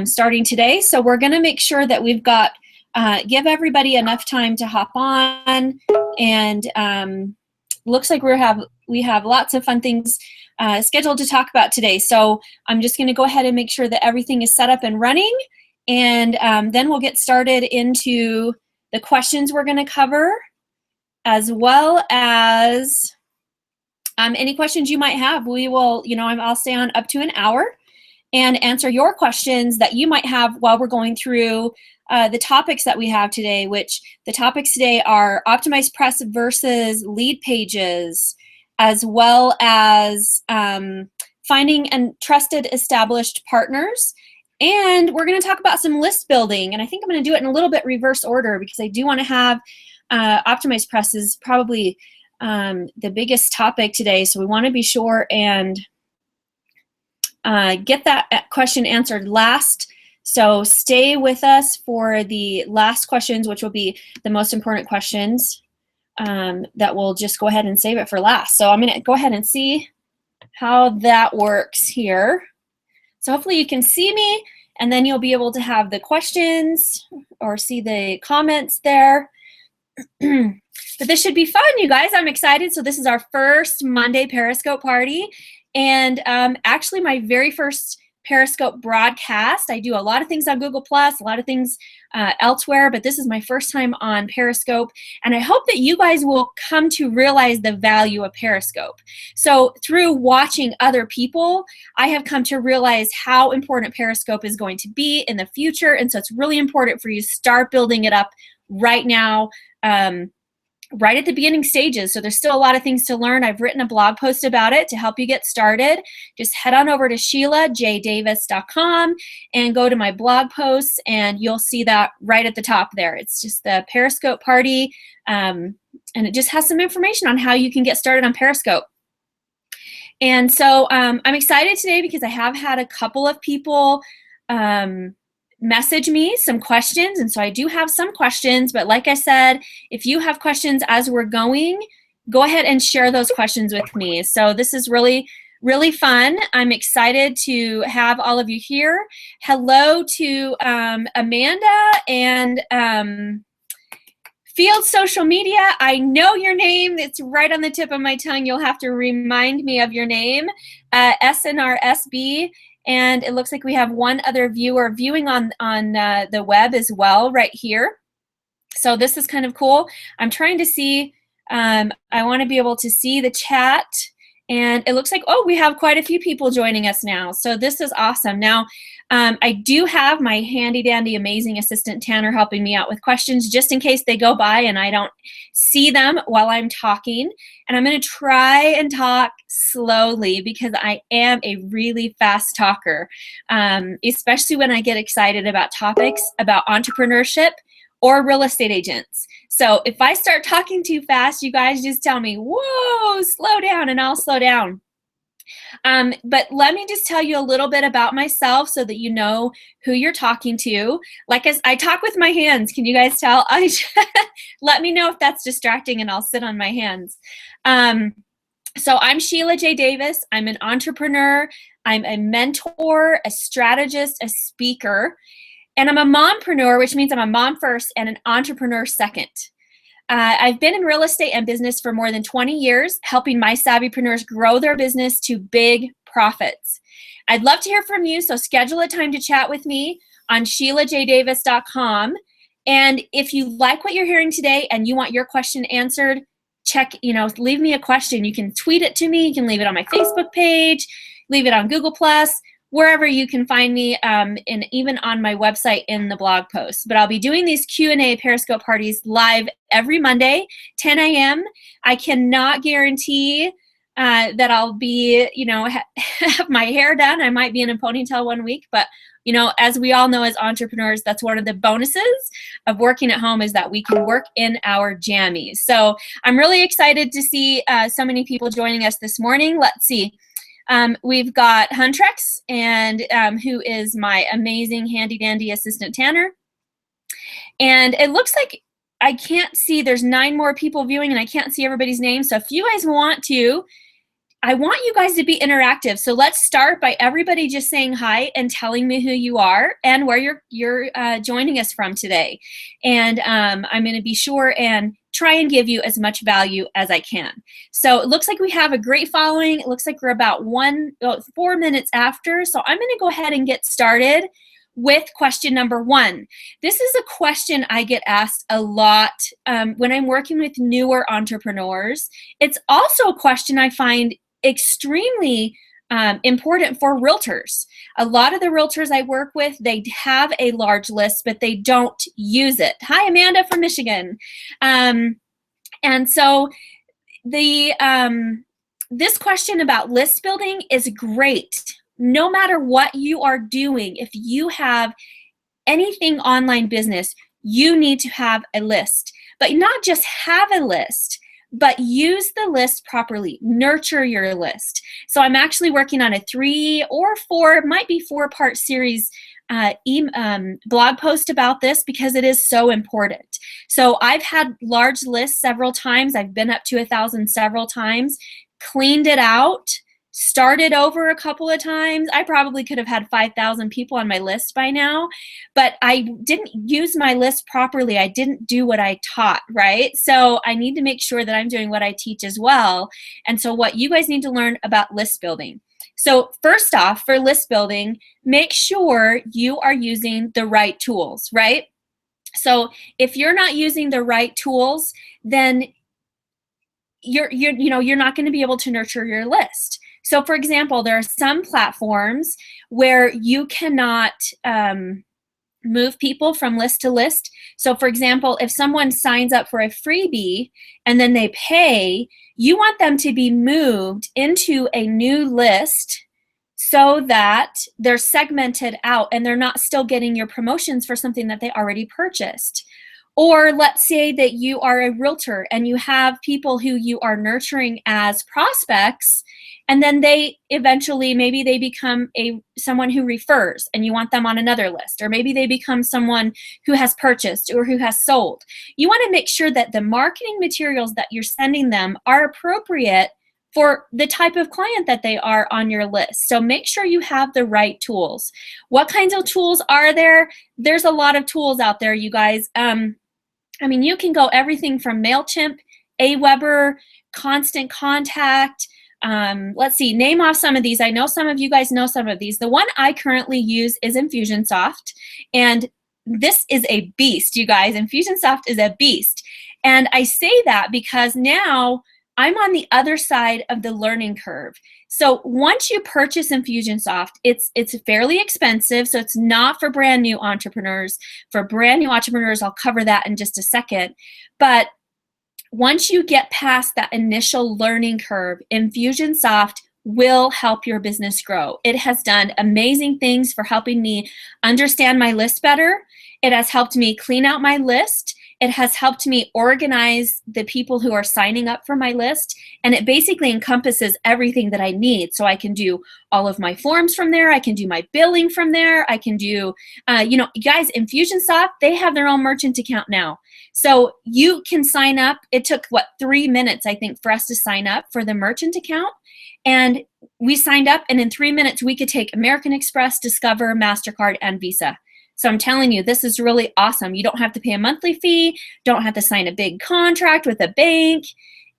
starting today. So we're going to make sure that we've got, give everybody enough time to hop on, and looks like we have lots of fun things scheduled to talk about today. So I'm just going to go ahead and make sure that everything is set up and running, and then we'll get started into the questions we're going to cover, as well as any questions you might have. We will, I'll stay on up to an hour and answer your questions that you might have while we're going through the topics that we have today, which the topics today are optimized press versus lead pages, as well as finding and trusted established partners. And we're going to talk about some list building. And I think I'm going to do it in a little bit reverse order, because I do want to have optimized press is probably the biggest topic today. So we want to be sure and get that question answered last. So stay with us for the last questions, which will be the most important questions that we'll just go ahead and save it for last. So I'm going to go ahead and see how that works here. So hopefully you can see me, and then you'll be able to have the questions or see the comments there. But this should be fun, you guys. I'm excited. So this is our first Monday Periscope party, and actually my very first Periscope broadcast. I do a lot of things on Google+, a lot of things elsewhere, but this is my first time on Periscope, and I hope that you guys will come to realize the value of Periscope. So through watching other people, I have come to realize how important Periscope is going to be in the future, and so it's really important for you to start building it up right now, right at the beginning stages. So there's still a lot of things to learn. I've written a blog post about it to help you get started. Just head on over to SheilaJDavis.com and go to my blog posts, and you'll see that right at the top there. It's just the Periscope party, and it just has some information on how you can get started on Periscope. And so I'm excited today because I have had a couple of people message me some questions, and so I do have some questions, but like I said, if you have questions as we're going, go ahead and share those questions with me. So this is really fun. I'm excited to have all of you here. Hello to Amanda and Field Social Media. I know your name. It's right on the tip of my tongue. You'll have to remind me of your name. SNRSB. And it looks like we have one other viewer viewing on the web as well right here. So this is kind of cool. I'm trying to see, I want to be able to see the chat. And it looks like, oh, we have quite a few people joining us now. So this is awesome. Now, I do have my handy dandy amazing assistant Tanner helping me out with questions just in case they go by and I don't see them while I'm talking. And I'm going to try and talk slowly because I am a really fast talker, especially when I get excited about topics about entrepreneurship or real estate agents. So if I start talking too fast, you guys just tell me, whoa, slow down, and I'll slow down. But let me just tell you a little bit about myself so that you know who you're talking to. Like as I talk with my hands, can you guys tell? Let me know if that's distracting and I'll sit on my hands. So I'm Sheila J. Davis. I'm an entrepreneur. I'm a mentor, a strategist, a speaker. And I'm a mompreneur, which means I'm a mom first and an entrepreneur second. I've been in real estate and business for more than 20 years, helping my savvypreneurs grow their business to big profits. I'd love to hear from you, so schedule a time to chat with me on SheilaJDavis.com. And if you like what you're hearing today and you want your question answered, leave me a question. You can tweet it to me. You can leave it on my Facebook page, leave it on Google+, wherever you can find me, and even on my website in the blog post. But I'll be doing these Q&A Periscope parties live every Monday, 10 a.m. I cannot guarantee that I'll be, have my hair done. I might be in a ponytail one week, but as we all know as entrepreneurs, that's one of the bonuses of working at home is that we can work in our jammies. So I'm really excited to see so many people joining us this morning. Let's see. We've got Huntrex, and who is my amazing handy dandy assistant Tanner. And it looks like I can't see, there's 9 more people viewing and I can't see everybody's name. So if you guys want to, I want you guys to be interactive. So let's start by everybody just saying hi and telling me who you are and where you're joining us from today. And I'm going to be sure and try and give you as much value as I can. So it looks like we have a great following. It looks like we're about 4 minutes after. So I'm going to go ahead and get started with question number 1. This is a question I get asked a lot when I'm working with newer entrepreneurs. It's also a question I find extremely important for realtors. A lot of the realtors I work with, they have a large list, but they don't use it. Hi, Amanda from Michigan. And so this question about list building is great. No matter what you are doing, if you have anything online business, you need to have a list. But not just have a list, but use the list properly. Nurture your list. So I'm actually working on a 3 or 4, might be 4-part series blog post about this because it is so important. So I've had large lists several times. I've been up to 1,000 several times, cleaned it out, started over a couple of times. I probably could have had 5,000 people on my list by now, but I didn't use my list properly. I didn't do what I taught, right? So I need to make sure that I'm doing what I teach as well. And so what you guys need to learn about list building. So first off, for list building, make sure you are using the right tools, right? So if you're not using the right tools, then you're not going to be able to nurture your list. So for example, there are some platforms where you cannot move people from list to list. So for example, if someone signs up for a freebie and then they pay, you want them to be moved into a new list so that they're segmented out and they're not still getting your promotions for something that they already purchased. Or let's say that you are a realtor and you have people who you are nurturing as prospects, and then they eventually, maybe they become someone who refers and you want them on another list, or maybe they become someone who has purchased or who has sold. You want to make sure that the marketing materials that you're sending them are appropriate for the type of client that they are on your list. So make sure you have the right tools. What kinds of tools are there? There's a lot of tools out there, you guys. I mean, you can go everything from MailChimp, Aweber, Constant Contact. Let's see, name off some of these. I know some of you guys know some of these. The one I currently use is Infusionsoft, and this is a beast, you guys. Infusionsoft is a beast. And I say that because now I'm on the other side of the learning curve. So once you purchase Infusionsoft, it's fairly expensive, so it's not for brand new entrepreneurs. For brand new entrepreneurs, I'll cover that in just a second. But once you get past that initial learning curve, Infusionsoft will help your business grow. It has done amazing things for helping me understand my list better. It has helped me clean out my list. It has helped me organize the people who are signing up for my list, and it basically encompasses everything that I need. So I can do all of my forms from there. I can do my billing from there. I can do, guys, Infusionsoft, they have their own merchant account now. So you can sign up. It took, 3 minutes, I think, for us to sign up for the merchant account. And we signed up, and in 3 minutes, we could take American Express, Discover, MasterCard, and Visa. So I'm telling you, this is really awesome. You don't have to pay a monthly fee, don't have to sign a big contract with a bank.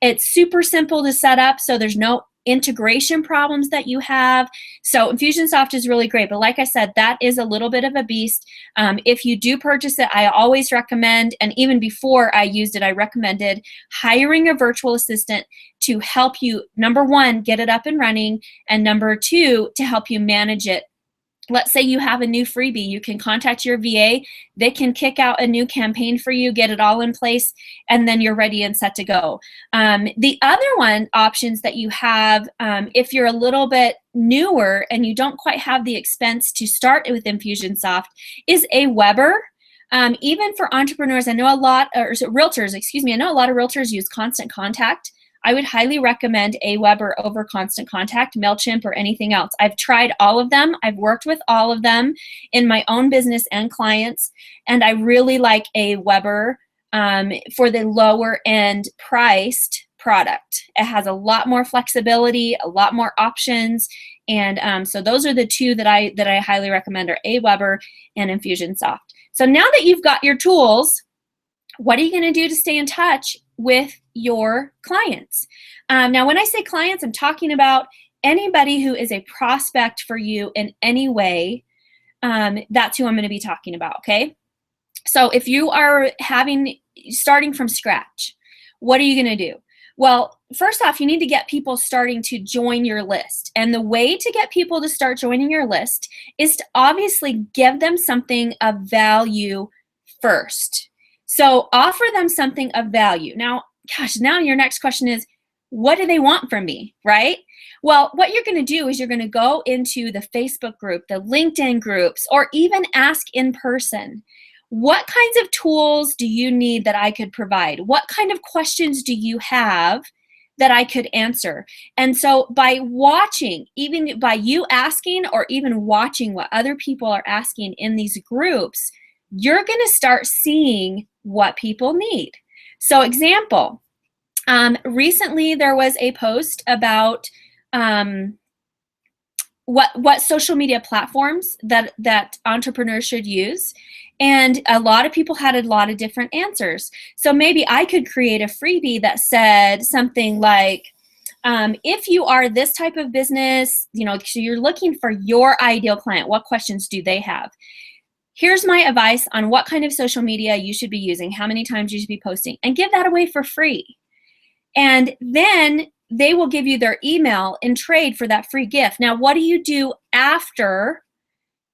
It's super simple to set up, so there's no integration problems that you have. So Infusionsoft is really great, but like I said, that is a little bit of a beast. If you do purchase it, I always recommend, and even before I used it, I recommended hiring a virtual assistant to help you, number 1, get it up and running, and number 2, to help you manage it. Let's say you have a new freebie. You can contact your VA. They can kick out a new campaign for you, get it all in place, and then you're ready and set to go. The other options that you have, if you're a little bit newer and you don't quite have the expense to start with Infusionsoft, is Aweber. Even for entrepreneurs, I know a lot, or realtors, excuse me, I know a lot of realtors use Constant Contact. I would highly recommend Aweber over Constant Contact, MailChimp, or anything else. I've tried all of them. I've worked with all of them in my own business and clients, and I really like Aweber for the lower end priced product. It has a lot more flexibility, a lot more options, and so those are the two that I highly recommend are Aweber and Infusionsoft. So now that you've got your tools, what are you going to do to stay in touch with your clients? Now, when I say clients, I'm talking about anybody who is a prospect for you in any way. That's who I'm going to be talking about, okay? So if you are starting from scratch, what are you going to do? Well, first off, you need to get people starting to join your list. And the way to get people to start joining your list is to obviously give them something of value first. So offer them something of value. Now, gosh, now your next question is, what do they want from me, right? Well, what you're going to do is you're going to go into the Facebook group, the LinkedIn groups, or even ask in person. What kinds of tools do you need that I could provide? What kind of questions do you have that I could answer? And so by watching, even by you asking or even watching what other people are asking in these groups, you're going to start seeing what people need. So example, recently there was a post about what social media platforms that entrepreneurs should use. And a lot of people had a lot of different answers. So maybe I could create a freebie that said something like, if you are this type of business, so you're looking for your ideal client, what questions do they have? Here's my advice on what kind of social media you should be using, how many times you should be posting, and give that away for free. And then they will give you their email in trade for that free gift. Now, what do you do after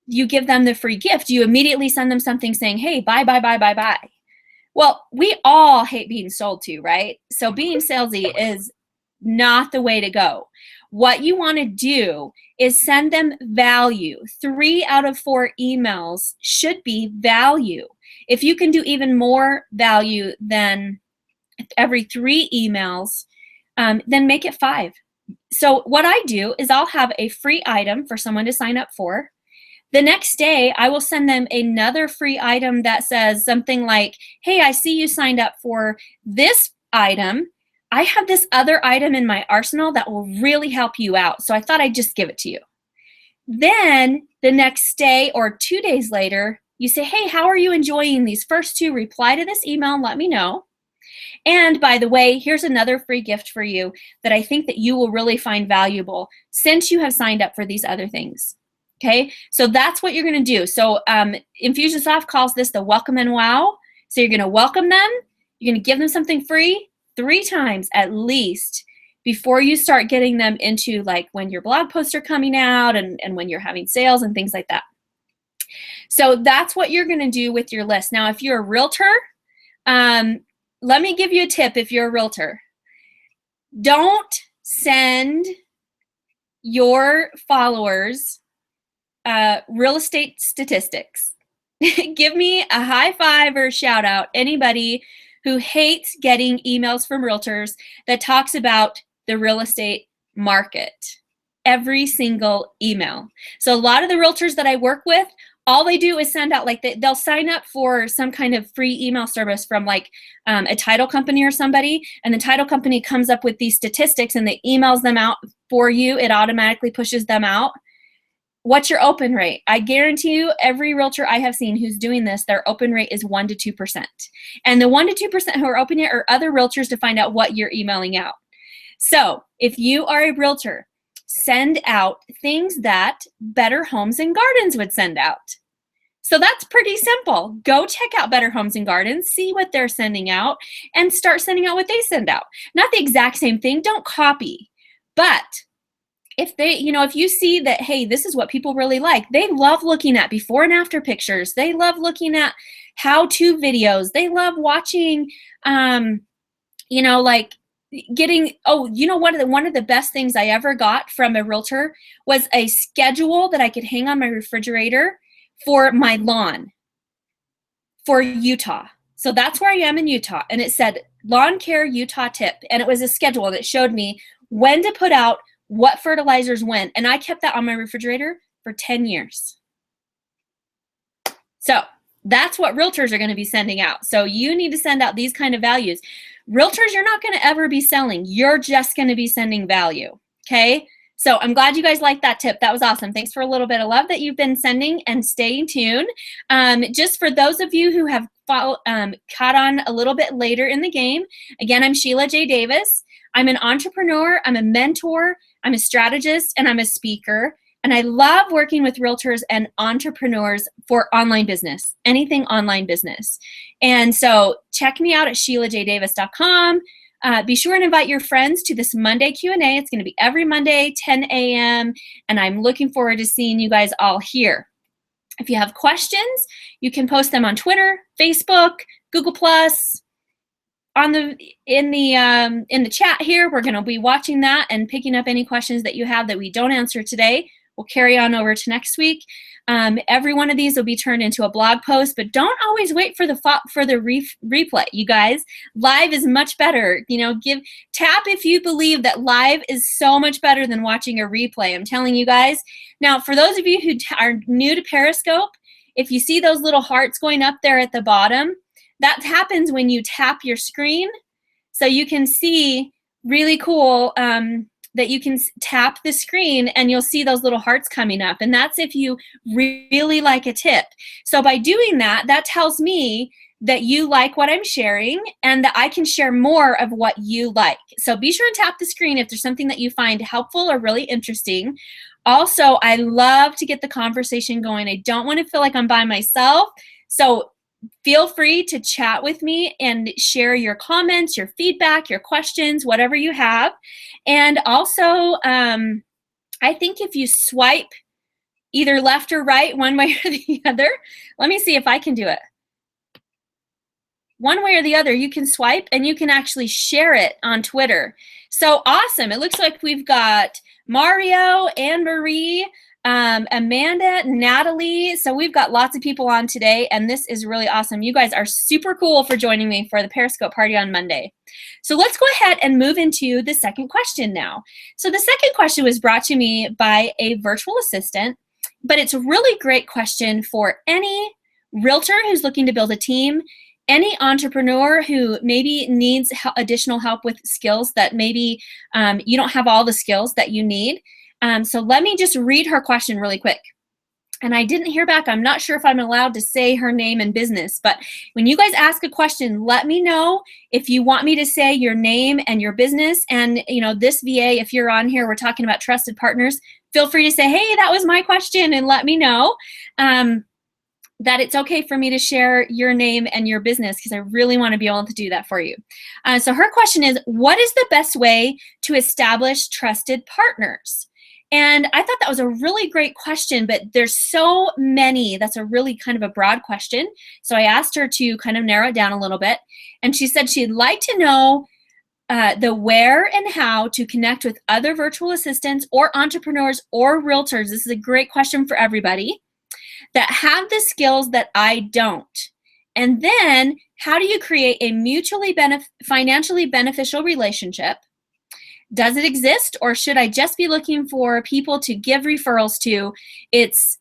you give them the free gift? You immediately send them something saying, hey, buy. Well, we all hate being sold to, right? So being salesy is not the way to go. What you want to do is send them value. 3 out of 4 emails should be value. If you can do even more value than every 3 emails, then make it 5. So what I do is I'll have a free item for someone to sign up for. The next day, I will send them another free item that says something like, hey, I see you signed up for this item. I have this other item in my arsenal that will really help you out. So I thought I'd just give it to you. Then the next day or 2 days later, you say, hey, how are you enjoying these first 2? Reply to this email and let me know. And by the way, here's another free gift for you that I think that you will really find valuable since you have signed up for these other things. Okay, so that's what you're going to do. So Infusionsoft calls this the welcome and wow. So you're going to welcome them. You're going to give them something free 3 times at least before you start getting them into like when your blog posts are coming out and when you're having sales and things like that. So that's what you're going to do with your list. Now, if you're a realtor, let me give you a tip if you're a realtor. Don't send your followers real estate statistics. Give me a high five or a shout out, anybody who hates getting emails from realtors that talks about the real estate market. Every single email. So a lot of the realtors that I work with, all they do is send out, like they'll sign up for some kind of free email service from like a title company or somebody, and the title company comes up with these statistics and they emails them out for you. It automatically pushes them out. What's your open rate? I guarantee you every realtor I have seen who's doing this, their open rate is 1 to 2%. And the 1 to 2% who are opening it are other realtors to find out what you're emailing out. So if you are a realtor, send out things that Better Homes and Gardens would send out. So that's pretty simple. Go check out Better Homes and Gardens, see what they're sending out, and start sending out what they send out. Not the exact same thing, don't copy. But if they, if you see that, hey, this is what people really like, they love looking at before and after pictures. They love looking at how-to videos. They love watching, like getting, one of the best things I ever got from a realtor was a schedule that I could hang on my refrigerator for my lawn for Utah. So that's where I am in Utah. And it said lawn care Utah tip. And it was a schedule that showed me when to put out what fertilizers when. And I kept that on my refrigerator for 10 years. So that's what realtors are going to be sending out. So you need to send out these kind of values. Realtors, you're not going to ever be selling. You're just going to be sending value. Okay. So I'm glad you guys liked that tip. That was awesome. Thanks for a little bit of love that you've been sending, and stay tuned. Just for those of you who have caught on a little bit later in the game, again, I'm Sheila J. Davis. I'm an entrepreneur, I'm a mentor, I'm a strategist, and I'm a speaker. And I love working with realtors and entrepreneurs for online business, anything online business. And so check me out at SheilaJDavis.com. Be sure and invite your friends to this Monday Q&A. It's going to be every Monday, 10 a.m. And I'm looking forward to seeing you guys all here. If you have questions, you can post them on Twitter, Facebook, Google+. In the chat here, we're going to be watching that and picking up any questions that you have that we don't answer today. We'll carry on over to next week. Every one of these will be turned into a blog post, but don't always wait for the replay, you guys. Live is much better. You know, tap if you believe that live is so much better than watching a replay. I'm telling you guys. Now, for those of you who are new to Periscope, if you see those little hearts going up there at the bottom, that happens when you tap your screen. So you can see really cool that you can tap the screen and you'll see those little hearts coming up. And that's if you really like a tip. So by doing that, that tells me that you like what I'm sharing and that I can share more of what you like. So be sure and tap the screen if there's something that you find helpful or really interesting. Also, I love to get the conversation going. I don't want to feel like I'm by myself. So feel free to chat with me and share your comments, your feedback, your questions, whatever you have. And also, I think if you swipe either left or right, one way or the other, let me see if I can do it. One way or the other, you can swipe and you can actually share it on Twitter. So awesome. It looks like we've got Mario, Anne-Marie, Amanda, Natalie. So we've got lots of people on today, and this is really awesome. You guys are super cool for joining me for the Periscope party on Monday. So let's go ahead and move into the second question now. So the second question was brought to me by a virtual assistant, but it's a really great question for any realtor who's looking to build a team, any entrepreneur who maybe needs additional help with skills that maybe you don't have all the skills that you need. So let me just read her question really quick. And I didn't hear back. I'm not sure if I'm allowed to say her name and business, but when you guys ask a question, let me know if you want me to say your name and your business. And you know, this VA, if you're on here, we're talking about trusted partners, feel free to say, hey, that was my question, and let me know that it's okay for me to share your name and your business, because I really want to be able to do that for you. So her question is, what is the best way to establish trusted partners? And I thought that was a really great question, but there's so many. That's a really kind of a broad question. So I asked her to kind of narrow it down a little bit. And she said she'd like to know the where and how to connect with other virtual assistants or entrepreneurs or realtors. This is a great question for everybody that have the skills that I don't. And then how do you create a mutually financially beneficial relationship? Does it exist, or should I just be looking for people to give referrals to?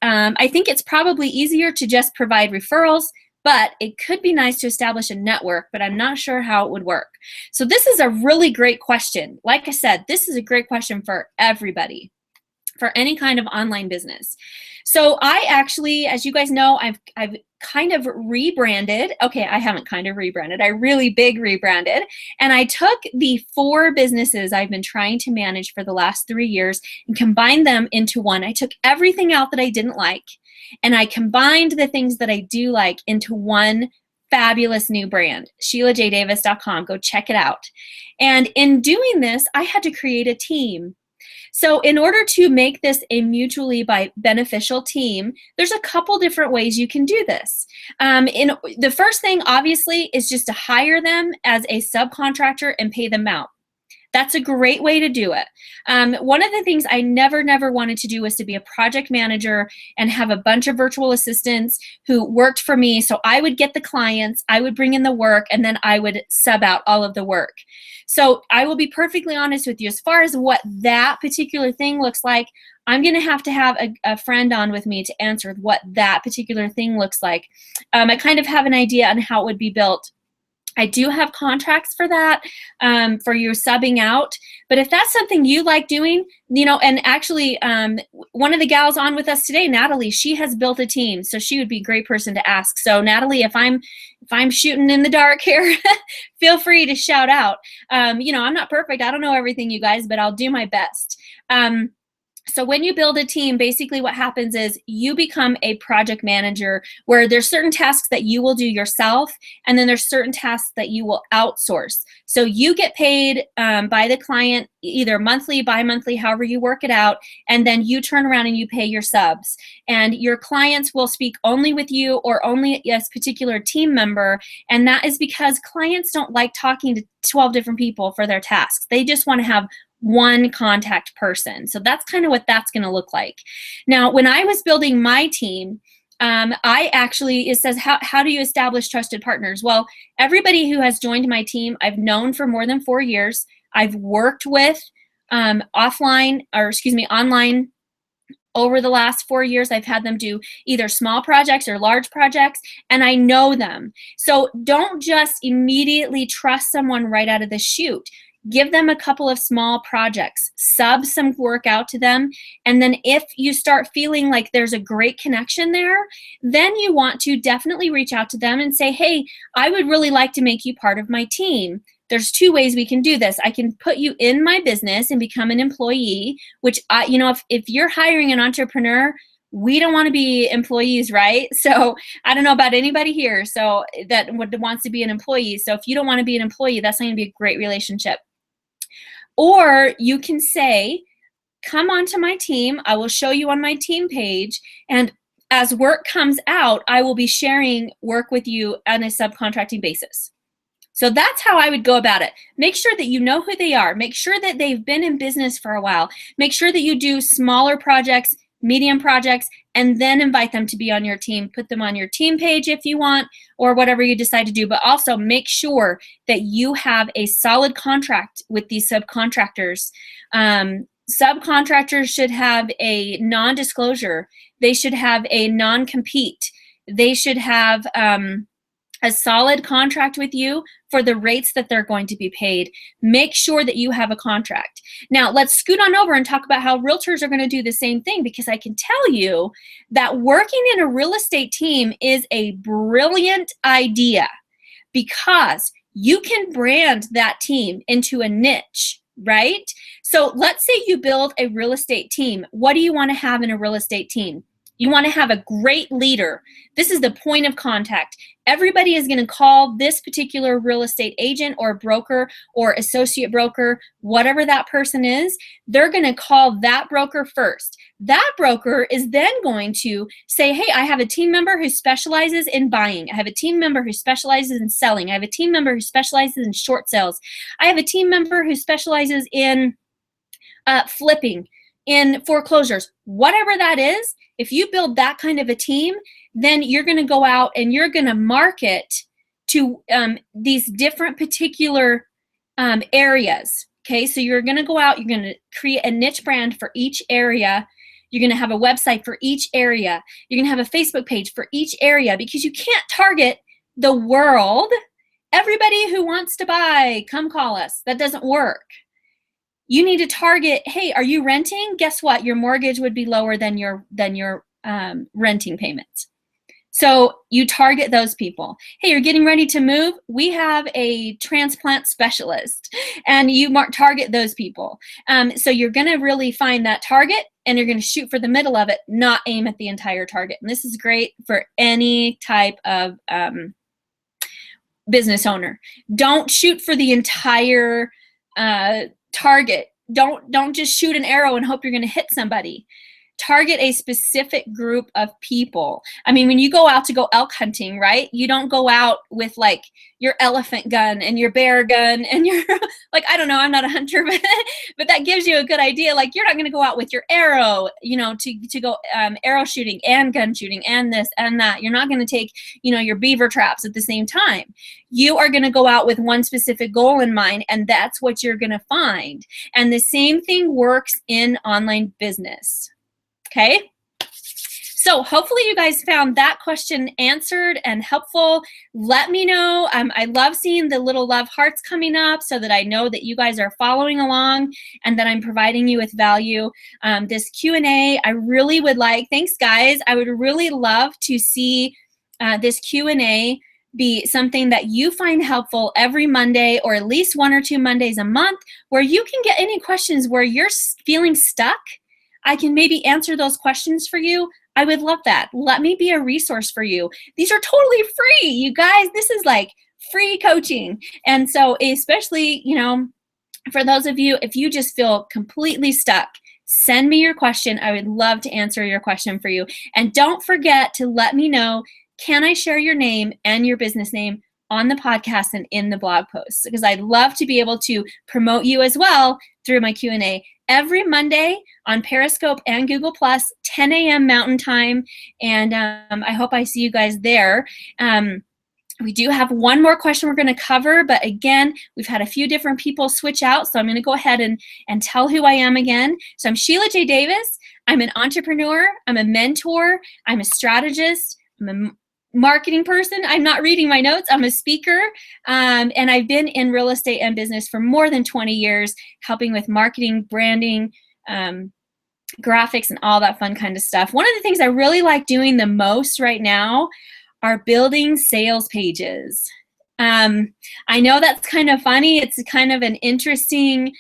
I think it's probably easier to just provide referrals, but it could be nice to establish a network, but I'm not sure how it would work. So this is a really great question. Like I said, this is a great question for everybody, for any kind of online business. So I actually, as you guys know, I've kind of rebranded. Okay, I haven't kind of rebranded. I really big rebranded. And I took the 4 businesses I've been trying to manage for the last 3 years and combined them into one. I took everything out that I didn't like, and I combined the things that I do like into one fabulous new brand, SheilaJDavis.com. Go check it out. And in doing this, I had to create a team. So in order to make this a mutually beneficial team, there's a couple different ways you can do this. The first thing, obviously, is just to hire them as a subcontractor and pay them out. That's a great way to do it. One of the things I never wanted to do was to be a project manager and have a bunch of virtual assistants who worked for me. So I would get the clients, I would bring in the work, and then I would sub out all of the work. So I will be perfectly honest with you, as far as what that particular thing looks like, I'm going to have a friend on with me to answer what that particular thing looks like. I kind of have an idea on how it would be built. I do have contracts for that, for you subbing out. But if that's something you like doing, you know, and actually one of the gals on with us today, Natalie, she has built a team, so she would be a great person to ask. So Natalie, if I'm shooting in the dark here, feel free to shout out. You know, I'm not perfect. I don't know everything, you guys, but I'll do my best. So when you build a team, basically what happens is you become a project manager, where there's certain tasks that you will do yourself, and then there's certain tasks that you will outsource. So you get paid by the client, either monthly, bi-monthly, however you work it out, and then you turn around and you pay your subs. And your clients will speak only with you or only as a particular team member, and that is because clients don't like talking to 12 different people for their tasks. They just want to have one contact person. So that's kind of what that's going to look like. Now, when I was building my team, it says, how do you establish trusted partners? Well, everybody who has joined my team, I've known for more than 4 years. I've worked with online over the last 4 years. I've had them do either small projects or large projects, and I know them. So don't just immediately trust someone right out of the chute. Give them a couple of small projects, sub some work out to them, and then if you start feeling like there's a great connection there, then you want to definitely reach out to them and say, hey, I would really like to make you part of my team. There's 2 ways we can do this. I can put you in my business and become an employee, which if you're hiring an entrepreneur, we don't want to be employees, right? So I don't know about anybody here so that wants to be an employee. So if you don't want to be an employee, that's not going to be a great relationship. Or you can say, come onto my team. I will show you on my team page. And as work comes out, I will be sharing work with you on a subcontracting basis. So that's how I would go about it. Make sure that you know who they are. Make sure that they've been in business for a while. Make sure that you do smaller projects, medium projects, and then invite them to be on your team. Put them on your team page if you want, or whatever you decide to do. But also make sure that you have a solid contract with these subcontractors. Subcontractors should have a non-disclosure. They should have a non-compete. They should have a solid contract with you for the rates that they're going to be paid. Make sure that you have a contract. Now, let's scoot on over and talk about how realtors are going to do the same thing, because I can tell you that working in a real estate team is a brilliant idea, because you can brand that team into a niche, right? So let's say you build a real estate team. What do you want to have in a real estate team? You want to have a great leader. This is the point of contact. Everybody is going to call this particular real estate agent or broker or associate broker, whatever that person is. They're going to call that broker first. That broker is then going to say, hey, I have a team member who specializes in buying. I have a team member who specializes in selling. I have a team member who specializes in short sales. I have a team member who specializes in flipping, in foreclosures, whatever that is. If you build that kind of a team, then you're going to go out and you're going to market to these different particular areas. Okay, so you're going to go out, you're going to create a niche brand for each area. You're going to have a website for each area. You're going to have a Facebook page for each area, because you can't target the world. Everybody who wants to buy, come call us. That doesn't work. You need to target, hey, are you renting? Guess what? Your mortgage would be lower than your renting payments. So you target those people. Hey, you're getting ready to move? We have a transplant specialist, and you target those people. So you're going to really find that target, and you're going to shoot for the middle of it, not aim at the entire target. And this is great for any type of business owner. Don't shoot for the entire target. Don't just shoot an arrow and hope you're going to hit somebody. Target a specific group of people. I mean, when you go out to go elk hunting, right? You don't go out with like your elephant gun and your bear gun and your, like, I don't know, I'm not a hunter, but that gives you a good idea. Like, you're not going to go out with your arrow, to go arrow shooting and gun shooting and this and that. You're not going to take, your beaver traps at the same time. You are going to go out with one specific goal in mind, and that's what you're going to find. And the same thing works in online business. Okay, So hopefully you guys found that question answered and helpful. Let me know. I love seeing the little love hearts coming up so that I know that you guys are following along and that I'm providing you with value. This Q&A, I really would like, thanks guys, I would really love to see this Q&A be something that you find helpful every Monday, or at least 1 or 2 Mondays a month, where you can get any questions where you're feeling stuck. I can maybe answer those questions for you. I would love that. Let me be a resource for you. These are totally free, you guys. This is like free coaching. And so especially, you know, for those of you, if you just feel completely stuck, send me your question. I would love to answer your question for you. And don't forget to let me know, can I share your name and your business name on the podcast and in the blog posts? Because I'd love to be able to promote you as well through my Q&A every Monday on Periscope and Google+, 10 a.m. Mountain Time. And I hope I see you guys there. We do have one more question we're going to cover, but again, we've had a few different people switch out, so I'm going to go ahead and tell who I am again. So I'm Sheila J. Davis. I'm an entrepreneur. I'm a mentor. I'm a strategist. I'm a marketing person. I'm not reading my notes. I'm a speaker, and I've been in real estate and business for more than 20 years, helping with marketing, branding, graphics, and all that fun kind of stuff. One of the things I really like doing the most right now are building sales pages. I know that's kind of funny. It's kind of an interesting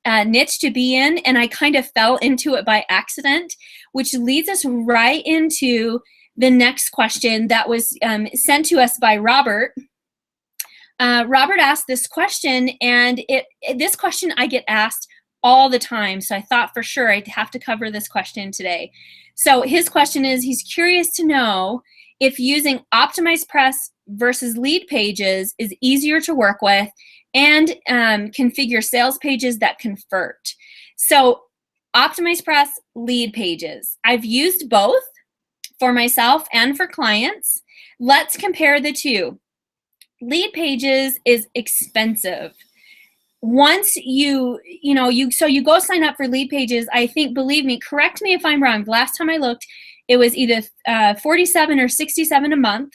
niche to be in, and I kind of fell into it by accident, which leads us right into the next question that was sent to us by Robert. Robert asked this question, and this question I get asked all the time, so I thought for sure I'd have to cover this question today. So his question is, he's curious to know if using Optimized Press versus lead pages is easier to work with and configure sales pages that convert. So Optimized Press, lead pages. I've used both for myself and for clients. Let's compare the two. Lead pages is expensive. Once you go sign up for lead pages, I think, believe me, correct me if I'm wrong, the last time I looked, it was either $47 or $67 a month,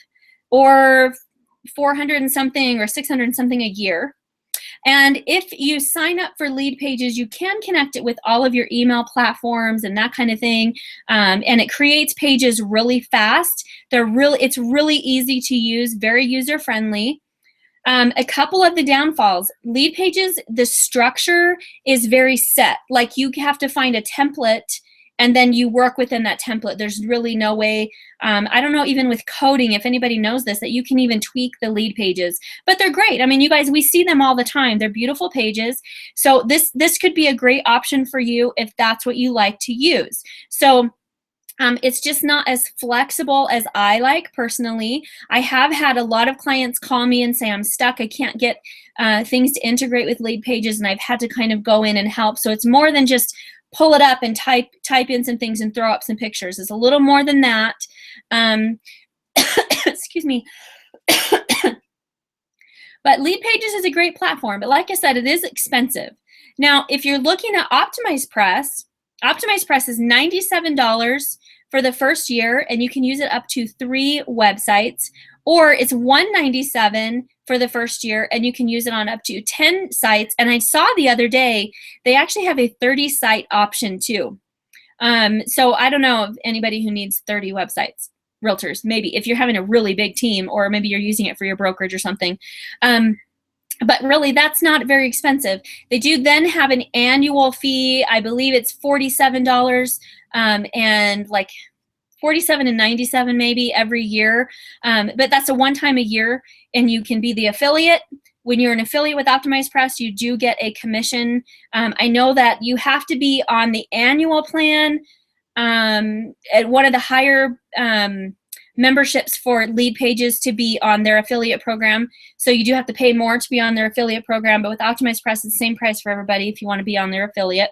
or $400 and something or $600 and something a year. And if you sign up for lead pages, you can connect it with all of your email platforms and that kind of thing. And it creates pages really fast. It's really easy to use, very user-friendly. A couple of the downfalls. Lead pages, the structure is very set. Like you have to find a template and then you work within that template. There's really no way, I don't know, even with coding, if anybody knows this, that you can even tweak the lead pages. But they're great. I mean, you guys, we see them all the time. They're beautiful pages. So this could be a great option for you if that's what you like to use. So it's just not as flexible as I like personally. I have had a lot of clients call me and say, I'm stuck. I can't get things to integrate with lead pages, and I've had to kind of go in and help. So it's more than just pull it up and type in some things and throw up some pictures. It's a little more than that. Excuse me. But lead pages is a great platform. But like I said, it is expensive. Now, if you're looking at Optimized Press is $97 for the first year, and you can use it up to 3 websites, or it's $197 for the first year, and you can use it on up to 10 sites. And I saw the other day, they actually have a 30-site option too. So I don't know of anybody who needs 30 websites. Realtors, maybe, if you're having a really big team, or maybe you're using it for your brokerage or something. But really, that's not very expensive. They do then have an annual fee. I believe it's $47 and like $47 and $97 maybe every year. But that's a one-time a year, and you can be the affiliate. When you're an affiliate with Optimized Press, you do get a commission. I know that you have to be on the annual plan at one of the higher memberships for lead pages to be on their affiliate program. So you do have to pay more to be on their affiliate program, but with Optimized Press, it's the same price for everybody if you want to be on their affiliate.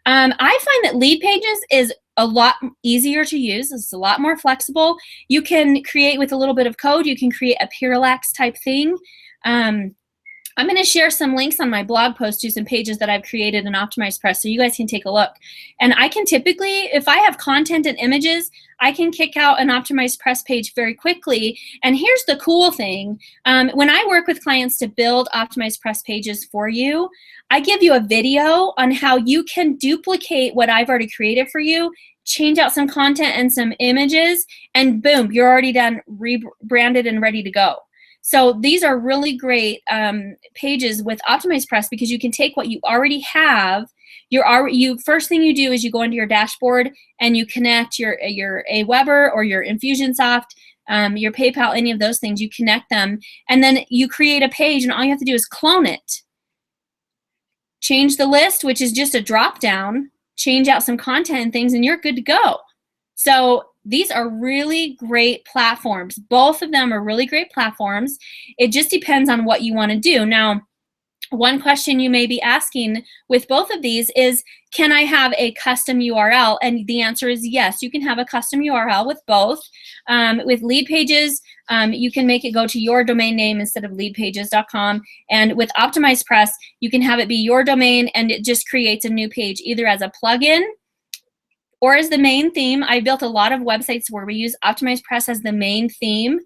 I find that lead pages is a lot easier to use. It's a lot more flexible. You can create with a little bit of code. You can create a parallax type thing. I'm going to share some links on my blog post to some pages that I've created in Optimized Press so you guys can take a look. And I can typically, if I have content and images, I can kick out an Optimized Press page very quickly. And here's the cool thing. When I work with clients to build Optimized Press pages for you, I give you a video on how you can duplicate what I've already created for you, change out some content and some images, and boom, you're already done, rebranded and ready to go. So these are really great pages with Optimized Press because you can take what you already have. First thing you do is you go into your dashboard and you connect your Aweber or your Infusionsoft, your PayPal, any of those things. You connect them, and then you create a page, and all you have to do is clone it. Change the list, which is just a drop down. Change out some content and things, and you're good to go. So these are really great platforms. Both of them are really great platforms. It just depends on what you want to do. Now, one question you may be asking with both of these is, can I have a custom URL? And the answer is yes, you can have a custom URL with both. With lead pages, you can make it go to your domain name instead of leadpages.com. And with Optimized Press, you can have it be your domain, and it just creates a new page either as a plugin or as the main theme. I built a lot of websites where we use Optimized Press as the main theme.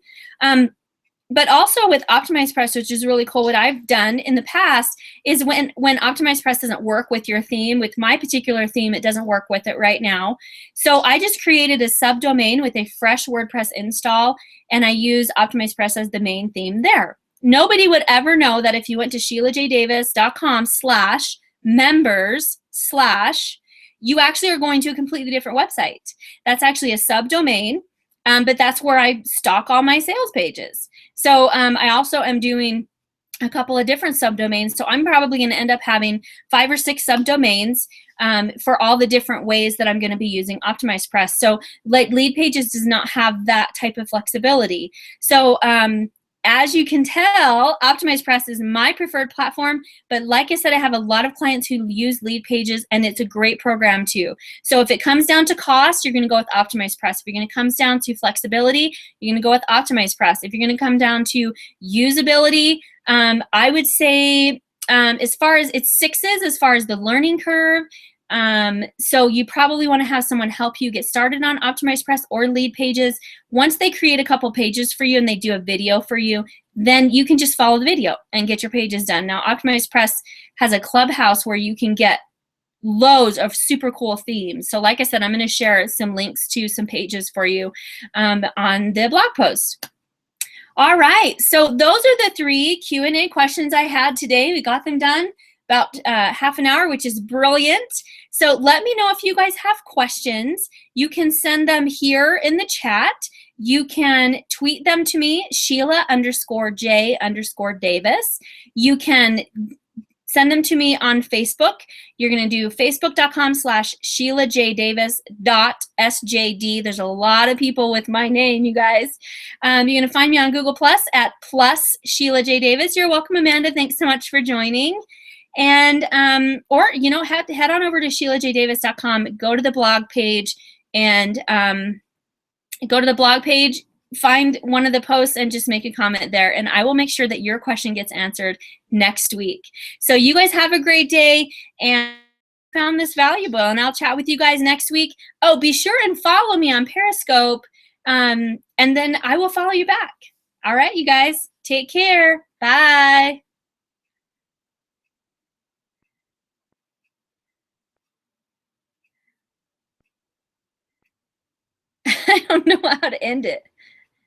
But also with Optimized Press, which is really cool, what I've done in the past is when Optimized Press doesn't work with your theme, with my particular theme, it doesn't work with it right now. So I just created a subdomain with a fresh WordPress install, and I use Optimized Press as the main theme there. Nobody would ever know that if you went to SheilaJDavis.com/members/ you actually are going to a completely different website. That's actually a subdomain, but that's where I stock all my sales pages. So I also am doing a couple of different subdomains. So I'm probably going to end up having 5 or 6 subdomains for all the different ways that I'm going to be using Optimized Press. So like Lead Pages does not have that type of flexibility. So as you can tell, Optimized Press is my preferred platform, but like I said, I have a lot of clients who use Lead Pages, and it's a great program too. So if it comes down to cost, you're gonna go with Optimized Press. If it comes down to flexibility, you're gonna go with Optimized Press. If you're gonna come down to usability, I would say as far as it's 6s, as far as the learning curve, so you probably want to have someone help you get started on Optimized Press or Lead Pages. Once they create a couple pages for you and they do a video for you, then you can just follow the video and get your pages done. Now, Optimized Press has a clubhouse where you can get loads of super cool themes. So like I said, I'm going to share some links to some pages for you on the blog post. All right, so those are the 3 Q&A questions I had today. We got them done about half an hour, which is brilliant. So let me know if you guys have questions. You can send them here in the chat. You can tweet them to me, Sheila_J_Davis. You can send them to me on Facebook. You're going to do facebook.com/SheilaJDavis.sjd. There's a lot of people with my name, you guys. You're going to find me on Google Plus at +Sheila J. Davis. You're welcome, Amanda. Thanks so much for joining. And or head on over to SheilaJDavis.com, go to the blog page, and find one of the posts and just make a comment there, and I will make sure that your question gets answered next week. So you guys have a great day, and found this valuable, and I'll chat with you guys next week. Oh, be sure and follow me on Periscope, and then I will follow you back. All right, you guys, take care. Bye. I don't know how to end it.